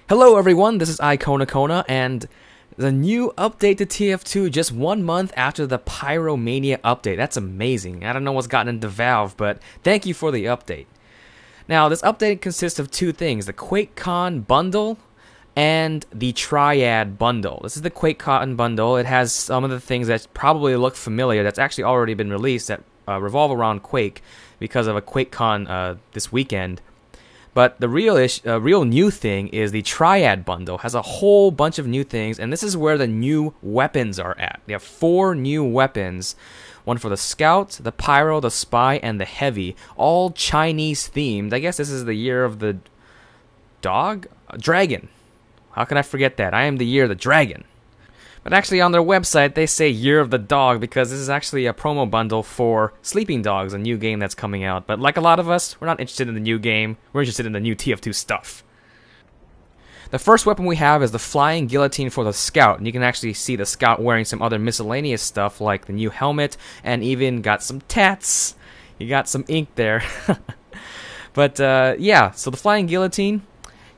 Hello everyone, this is iKonakona, and the new update to TF2 just 1 month after the Pyromania update. That's amazing. I don't know what's gotten into Valve, but thank you for the update. Now, this update consists of two things, the Quakecon bundle and the Triad bundle. This is the Quakecon bundle. It has some of the things that probably look familiar that's actually already been released that revolve around Quake because of a Quakecon this weekend. But the real new thing is the Triad bundle. Has a whole bunch of new things, and this is where the new weapons are at. They have 4 new weapons. One for the Scout, the Pyro, the Spy, and the Heavy. All Chinese themed. I guess this is the year of the dog? Dragon. How can I forget that? I am the year of the dragon. But actually on their website they say Year of the Dog because this is actually a promo bundle for Sleeping Dogs, a new game that's coming out. But like a lot of us, we're not interested in the new game, we're interested in the new TF2 stuff. The first weapon we have is the Flying Guillotine for the Scout, and you can actually see the Scout wearing some other miscellaneous stuff like the new helmet, and even got some tats. You got some ink there. But yeah, so the Flying Guillotine,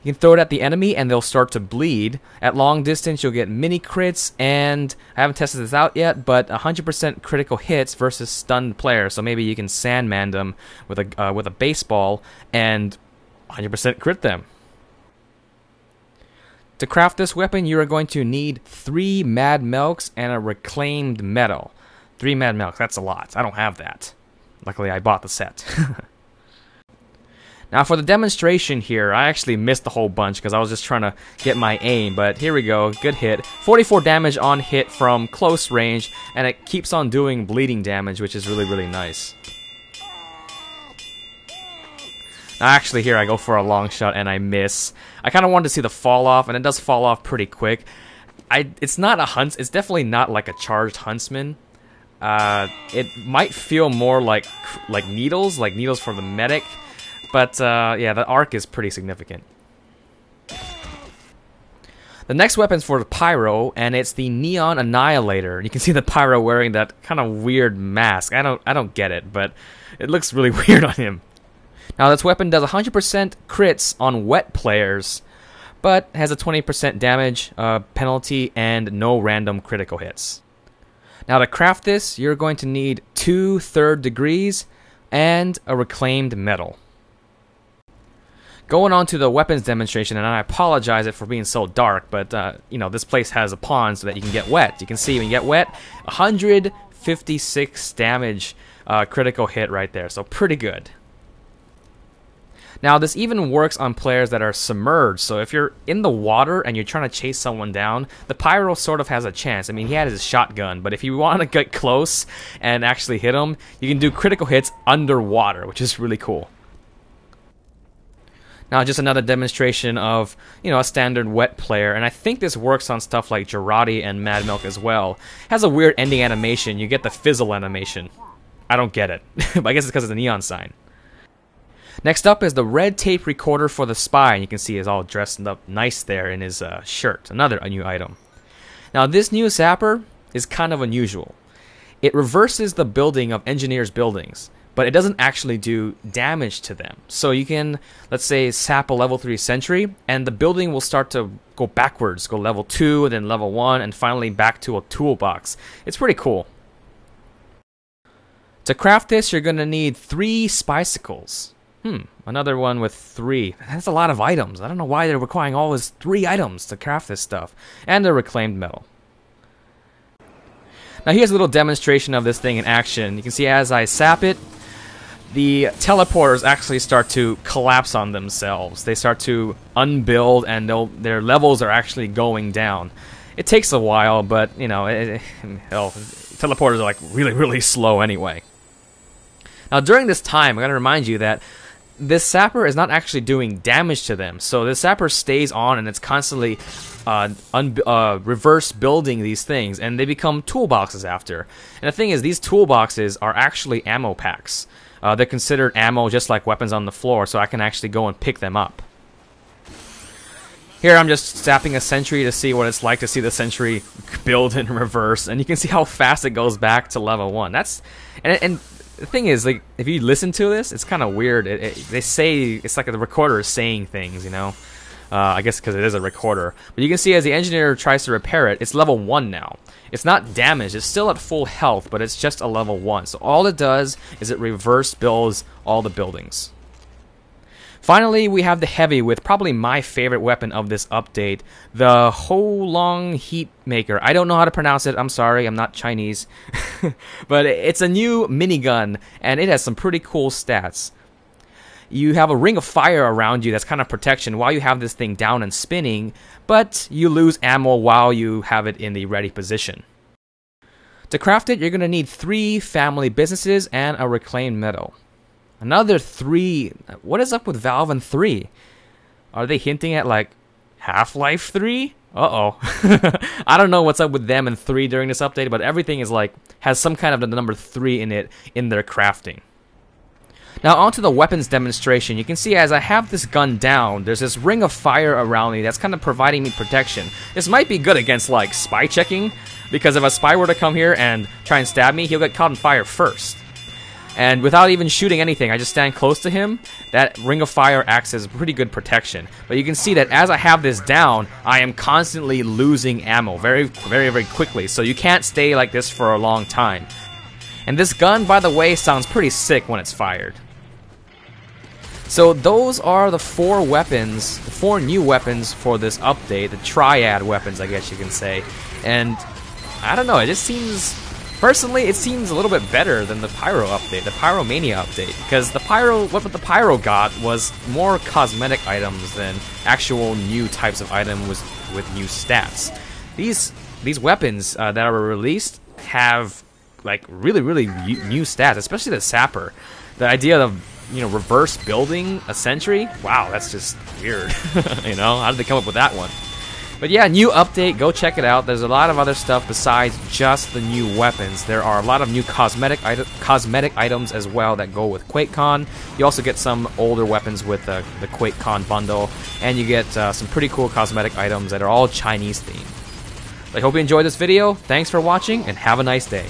you can throw it at the enemy and they'll start to bleed. At long distance you'll get mini crits, and I haven't tested this out yet, but 100% critical hits versus stunned players. So maybe you can Sandman them with a baseball and 100% crit them. To craft this weapon you are going to need 3 Mad Milks and a reclaimed metal. 3 Mad Milks, that's a lot. I don't have that. Luckily I bought the set. Now for the demonstration here, I actually missed a whole bunch because I was just trying to get my aim, but here we go, good hit. 44 damage on hit from close range, and it keeps on doing bleeding damage, which is really, really nice. Now actually here I go for a long shot and I miss. I kind of wanted to see the fall off, and it does fall off pretty quick. It's not a it's definitely not like a charged huntsman. It might feel more like needles for the medic. But, yeah, the arc is pretty significant. The next weapon's for the Pyro, and it's the Neon Annihilator. You can see the Pyro wearing that kind of weird mask. I don't get it, but it looks really weird on him. Now, this weapon does 100% crits on wet players, but has a 20% damage penalty and no random critical hits. Now, to craft this, you're going to need 2 3rd degrees and a reclaimed metal. Going on to the weapons demonstration, and I apologize for being so dark, but you know, this place has a pond so that you can get wet. You can see when you get wet, 156 damage critical hit right there, so pretty good. Now this even works on players that are submerged, so if you're in the water and you're trying to chase someone down, the Pyro sort of has a chance. I mean, he had his shotgun, but if you want to get close and actually hit him, you can do critical hits underwater, which is really cool. Now, just another demonstration of, you know, a standard wet player, and I think this works on stuff like Girardi and Mad Milk as well. It has a weird ending animation. You get the fizzle animation. I don't get it, but I guess it's because of the neon sign. Next up is the red tape recorder for the Spy, and you can see he's all dressed up nice there in his shirt. Another new item. Now, this new zapper is kind of unusual. It reverses the building of engineers' buildings, but it doesn't actually do damage to them. So you can, let's say, sap a level 3 sentry, and the building will start to go backwards, go level 2, then level 1, and finally back to a toolbox. It's pretty cool. To craft this, you're going to need 3 Spicicles. Another one with 3. That's a lot of items. I don't know why they're requiring all these 3 items to craft this stuff. And a reclaimed metal. Now here's a little demonstration of this thing in action. You can see as I sap it, the teleporters actually start to collapse on themselves. They start to unbuild, and their levels are actually going down. It takes a while, but, you know, teleporters are like really, really slow anyway. Now during this time, I'm going to remind you that this sapper is not actually doing damage to them. So this sapper stays on, and it's constantly reverse building these things, and they become toolboxes after. And the thing is, these toolboxes are actually ammo packs. They're considered ammo just like weapons on the floor, so I can actually go and pick them up. Here I'm just sapping a sentry to see what it's like to see the sentry build in reverse, and you can see how fast it goes back to level 1. And the thing is, like, if you listen to this, it's kind of weird. They say it's like the recorder is saying things, you know. I guess because it is a recorder. But you can see as the engineer tries to repair it, it's level 1 now. It's not damaged, it's still at full health, but it's just a level 1. So all it does is it reverse builds all the buildings. Finally, we have the Heavy with probably my favorite weapon of this update, the Holong Heat Maker. I don't know how to pronounce it, I'm sorry, I'm not Chinese. But it's a new minigun, and it has some pretty cool stats. You have a ring of fire around you that's kind of protection while you have this thing down and spinning, but you lose ammo while you have it in the ready position. To craft it, you're going to need 3 family businesses and a reclaimed metal. Another 3. What is up with Valve and 3? Are they hinting at like Half-Life 3? Uh-oh. I don't know what's up with them and 3 during this update, but everything is like has some kind of the number 3 in it in their crafting. Now onto the weapons demonstration. You can see as I have this gun down, there's this ring of fire around me that's kind of providing me protection. This might be good against like spy checking, because if a spy were to come here and try and stab me, he'll get caught on fire first. And without even shooting anything, I just stand close to him. That ring of fire acts as pretty good protection. But you can see that as I have this down, I am constantly losing ammo very quickly. So you can't stay like this for a long time. And this gun, by the way, sounds pretty sick when it's fired. So those are the 4 weapons, the 4 new weapons for this update, the Triad weapons, I guess you can say. And I don't know, it just seems, personally, it seems a little bit better than the Pyro update, the Pyromania update, because the Pyro, what the Pyro got was more cosmetic items than actual new types of items with new stats. These weapons that are released have like really new stats, especially the Sapper. The idea of reverse building a sentry? Wow, that's just weird. How did they come up with that one? But yeah, new update, go check it out. There's a lot of other stuff besides just the new weapons. There are a lot of new cosmetic items as well that go with Quakecon. You also get some older weapons with the Quakecon bundle, and you get some pretty cool cosmetic items that are all Chinese themed. I hope you enjoyed this video. Thanks for watching, and have a nice day.